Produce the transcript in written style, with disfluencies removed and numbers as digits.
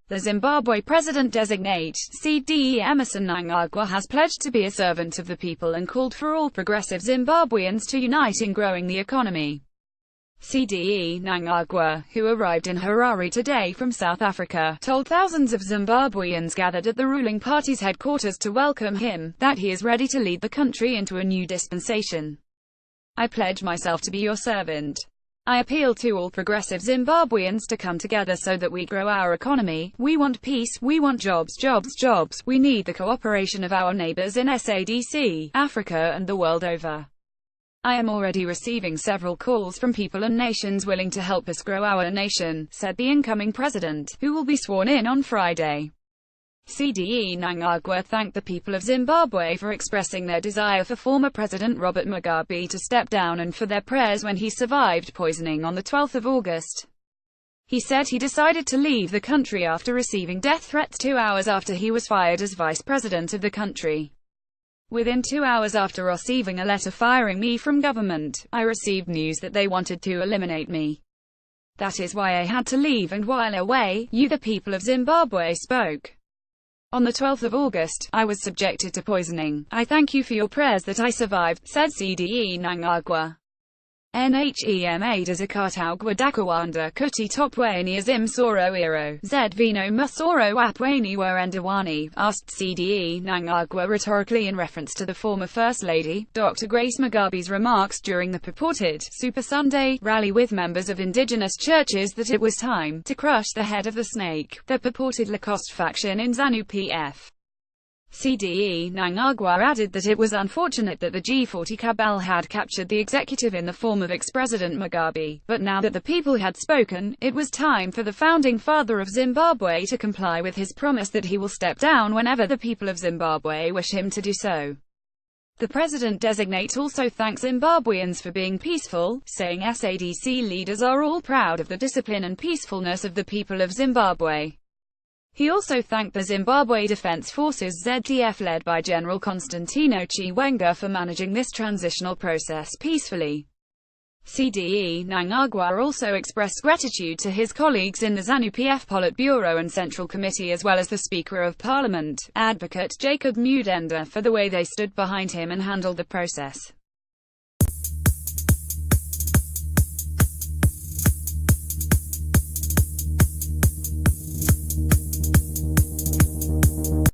The Zimbabwe President-designate, CDE Emmerson Mnangagwa, has pledged to be a servant of the people and called for all progressive Zimbabweans to unite in growing the economy. CDE Mnangagwa, who arrived in Harare today from South Africa, told thousands of Zimbabweans gathered at the ruling party's headquarters to welcome him, that he is ready to lead the country into a new dispensation. "I pledge myself to be your servant. I appeal to all progressive Zimbabweans to come together so that we grow our economy. We want peace, we want jobs, jobs, jobs. We need the cooperation of our neighbors in SADC, Africa and the world over. I am already receiving several calls from people and nations willing to help us grow our nation," said the incoming president, who will be sworn in on Friday. CDE Mnangagwa thanked the people of Zimbabwe for expressing their desire for former President Robert Mugabe to step down and for their prayers when he survived poisoning on the 12th of August. He said he decided to leave the country after receiving death threats 2 hours after he was fired as vice president of the country. "Within 2 hours after receiving a letter firing me from government, I received news that they wanted to eliminate me. That is why I had to leave, and while away, you the people of Zimbabwe spoke. On the 12th of August, I was subjected to poisoning. I thank you for your prayers that I survived," said CDE Mnangagwa. Nhema Dazakataugwa Dakawanda Kuti Topweni Azim Soro Iro, Zedvino Musoro Apweni Werendawani, asked CDE Mnangagwa rhetorically in reference to the former First Lady, Dr. Grace Mugabe's remarks during the purported Super Sunday rally with members of indigenous churches that it was time to crush the head of the snake, the purported Lacoste faction in ZANU-PF. CDE Mnangagwa added that it was unfortunate that the G40 cabal had captured the executive in the form of ex-President Mugabe, but now that the people had spoken, it was time for the founding father of Zimbabwe to comply with his promise that he will step down whenever the people of Zimbabwe wish him to do so. The president-designate also thanked Zimbabweans for being peaceful, saying SADC leaders are all proud of the discipline and peacefulness of the people of Zimbabwe. He also thanked the Zimbabwe Defense Forces ZDF led by General Constantino Chiwenga for managing this transitional process peacefully. CDE Mnangagwa also expressed gratitude to his colleagues in the ZANU-PF Politburo and Central Committee as well as the Speaker of Parliament, Advocate Jacob Mudenda, for the way they stood behind him and handled the process.